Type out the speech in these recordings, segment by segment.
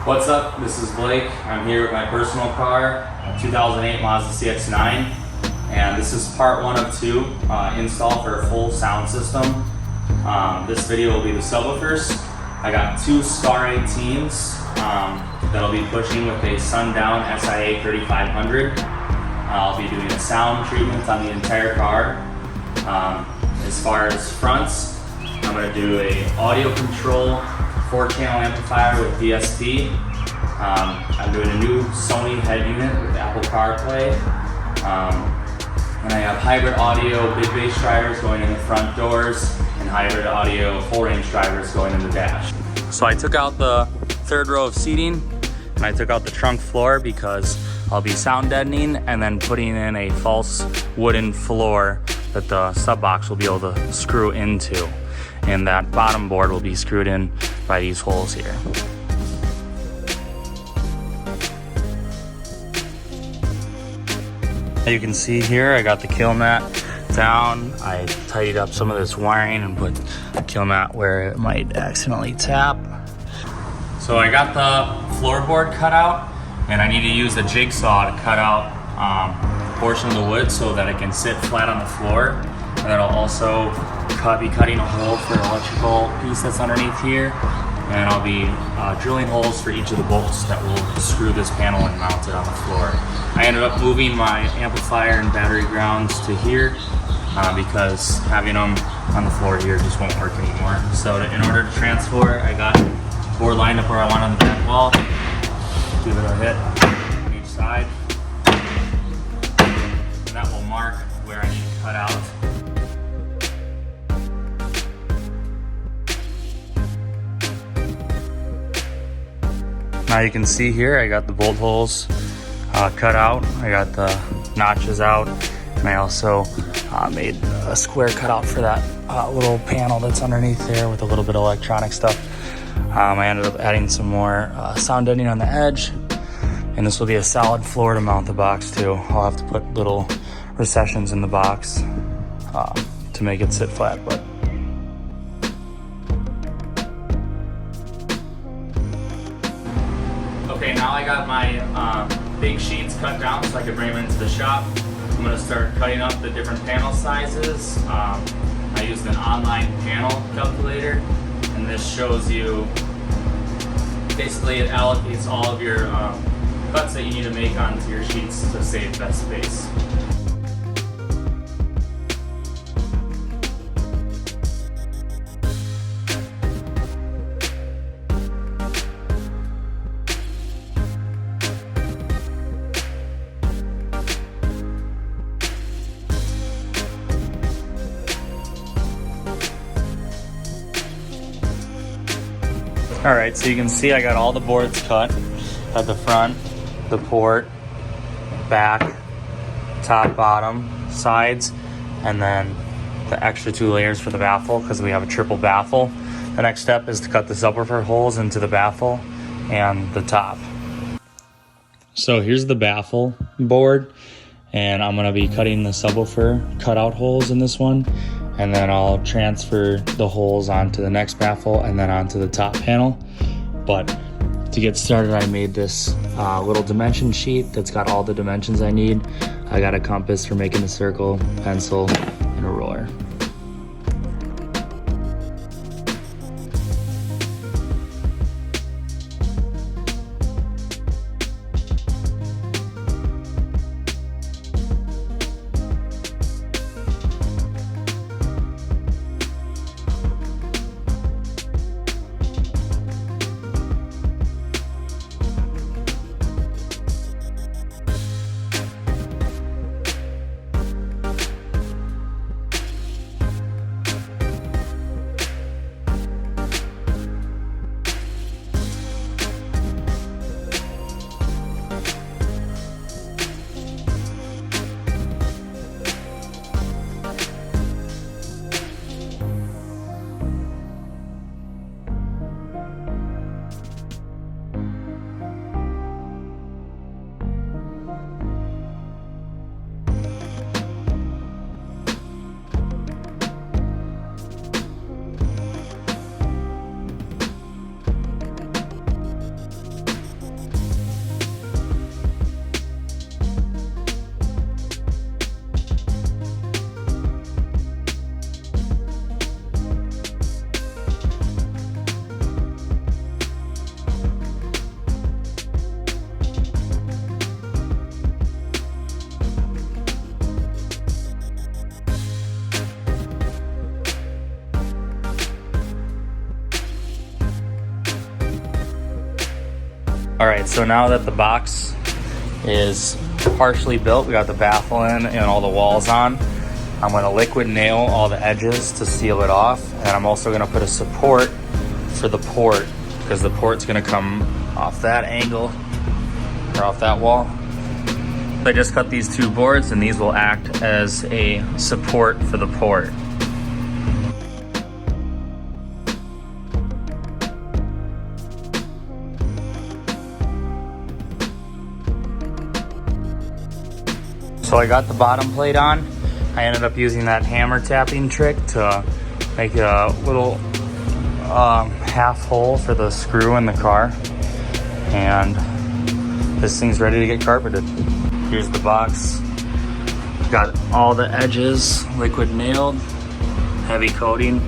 What's up? This is Blake. I'm here with my personal car, a 2008 Mazda CX-9, and this is part 1 of 2 install for a full sound system. This video will be the subwoofers. I got 2 Skar 18s that'll be pushing with a Sundown SIA 3500. I'll be doing a sound treatment on the entire car. As far as fronts, I'm going to do a audio control 4-channel amplifier with DSP. I'm doing a new Sony head unit with Apple CarPlay. And I have hybrid audio big bass drivers going in the front doors and hybrid audio full range drivers going in the dash. So I took out the 3rd row of seating and I took out the trunk floor because I'll be sound deadening and then putting in a false wooden floor that the sub box will be able to screw into. And that bottom board will be screwed in by these holes here. As you can see here, I got the kill mat down. I tidied up some of this wiring and put the kill mat where it might accidentally tap. So I got the floorboard cut out, and I need to use a jigsaw to cut out a portion of the wood so that it can sit flat on the floor. And then I'll also be cutting a hole for the electrical piece that's underneath here. And I'll be drilling holes for each of the bolts that will screw this panel and mount it on the floor. I ended up moving my amplifier and battery grounds to here because having them on the floor here just won't work anymore. So in order to transfer, I got the board lined up where I want on the back wall. Give it a hit on each side. And that will mark where I need to cut out. Now you can see here, I got the bolt holes cut out. I got the notches out, and I also made a square cutout for that little panel that's underneath there with a little bit of electronic stuff. I ended up adding some more sound deadening on the edge, and this will be a solid floor to mount the box to. I'll have to put little recessions in the box to make it sit flat, but okay, now I got my big sheets cut down so I can bring them into the shop. I'm going to start cutting up the different panel sizes. I used an online panel calculator, and this shows you, basically it allocates all of your cuts that you need to make onto your sheets to save that space. Alright, so you can see I got all the boards cut at the front, the port, back, top, bottom, sides, and then the extra 2 layers for the baffle because we have a triple baffle. The next step is to cut the subwoofer holes into the baffle and the top. So here's the baffle board, and I'm going to be cutting the subwoofer cutout holes in this one. And then I'll transfer the holes onto the next baffle and then onto the top panel. But to get started, I made this little dimension sheet that's got all the dimensions I need. I got a compass for making the circle, pencil, and a ruler. All right, so now that the box is partially built, we got the baffle in and all the walls on, I'm gonna liquid nail all the edges to seal it off. And I'm also gonna put a support for the port, because the port's gonna come off that angle or off that wall. I just cut these two boards and these will act as a support for the port. So I got the bottom plate on. I ended up using that hammer tapping trick to make a little half hole for the screw in the car. And this thing's ready to get carpeted. Here's the box. Got all the edges liquid nailed, heavy coating.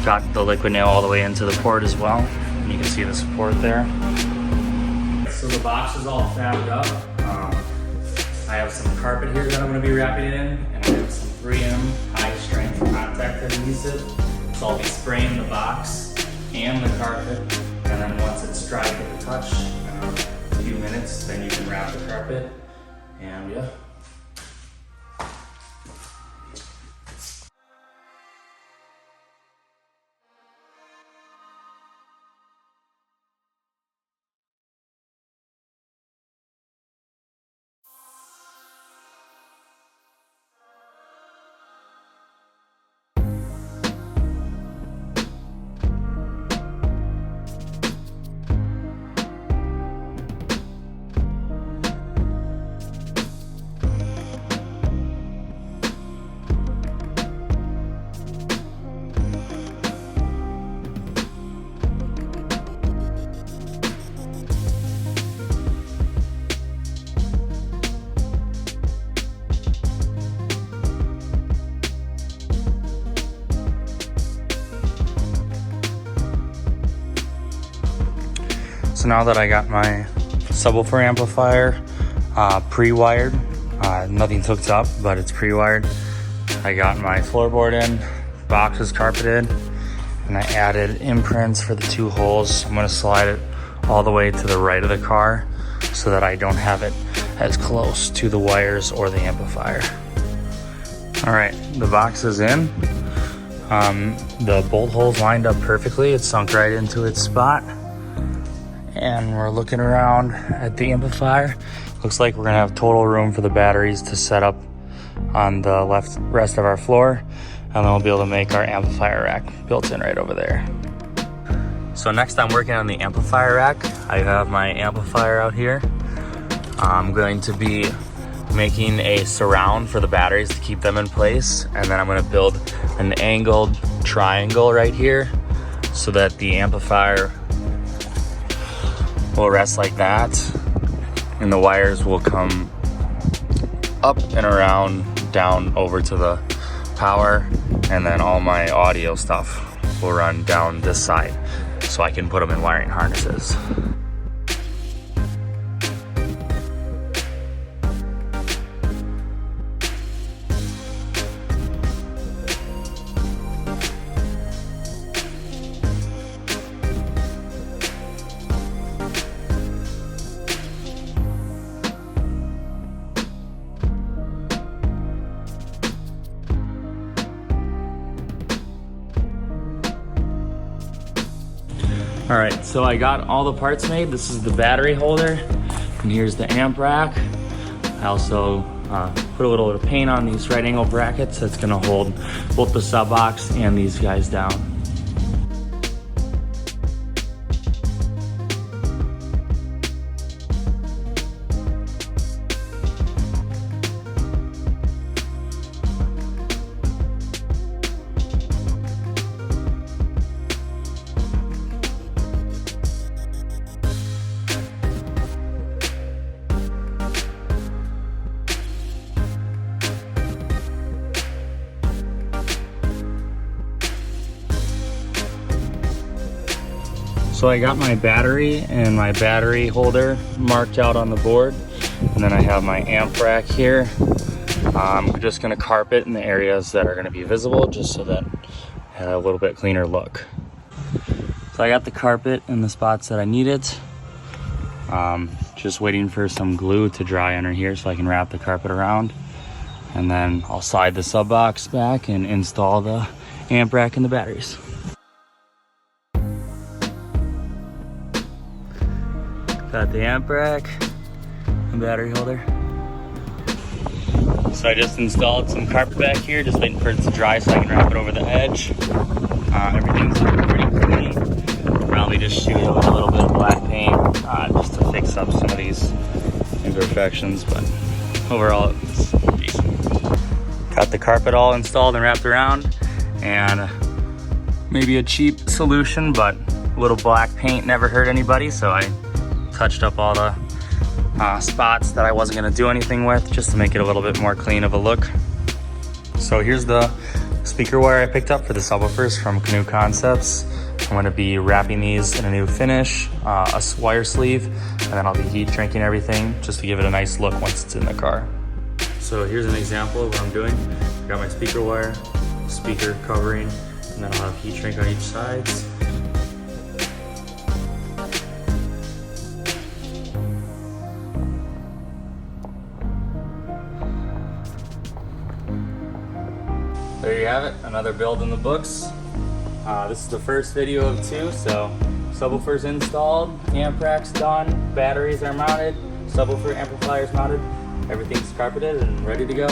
Got the liquid nail all the way into the port as well. And you can see the support there. So the box is all fabbed up. I have some carpet here that I'm going to be wrapping it in, and I have some 3M high strength contact adhesive. So I'll be spraying the box and the carpet, and then once it's dry to the touch, a few minutes, then you can wrap the carpet, and yeah. So now that I got my subwoofer amplifier pre-wired, nothing's hooked up, but it's pre-wired. I got my floorboard in, box is carpeted, and I added imprints for the two holes. I'm gonna slide it all the way to the right of the car so that I don't have it as close to the wires or the amplifier. All right, the box is in. The bolt holes lined up perfectly. It sunk right into its spot. And we're looking around at the amplifier. Looks like we're gonna have total room for the batteries to set up on the rest of our floor. And then we'll be able to make our amplifier rack built in right over there. So next I'm working on the amplifier rack. I have my amplifier out here. I'm going to be making a surround for the batteries to keep them in place. And then I'm gonna build an angled triangle right here so that the amplifier will rest like that, and the wires will come up and around, down over to the power, and then all my audio stuff will run down this side so I can put them in wiring harnesses. All right, so I got all the parts made. This is the battery holder, and here's the amp rack. I also put a little bit of paint on these right angle brackets that's gonna hold both the sub box and these guys down. So I got my battery and my battery holder marked out on the board, and then I have my amp rack here. I'm just gonna carpet in the areas that are gonna be visible just so that it had a little bit cleaner look. So I got the carpet in the spots that I need it. Just waiting for some glue to dry under here so I can wrap the carpet around. And then I'll slide the sub box back and install the amp rack and the batteries. Got the amp rack and battery holder. So I just installed some carpet back here, just waiting for it to dry so I can wrap it over the edge. Everything's looking pretty clean. Probably just shoot it with a little bit of black paint just to fix up some of these imperfections, but overall it's decent. Got the carpet all installed and wrapped around, and maybe a cheap solution, but a little black paint never hurt anybody, so I touched up all the spots that I wasn't gonna do anything with, just to make it a little bit more clean of a look. So here's the speaker wire I picked up for the subwoofers from Canoe Concepts. I'm gonna be wrapping these in a new finish, a wire sleeve, and then I'll be heat shrinking everything just to give it a nice look once it's in the car. So here's an example of what I'm doing. I got my speaker wire, speaker covering, and then I'll have heat shrink on each side. There you have it, another build in the books. This is the first video of 2, so subwoofers installed, amp rack's done, batteries are mounted, subwoofer amplifiers mounted, everything's carpeted and ready to go.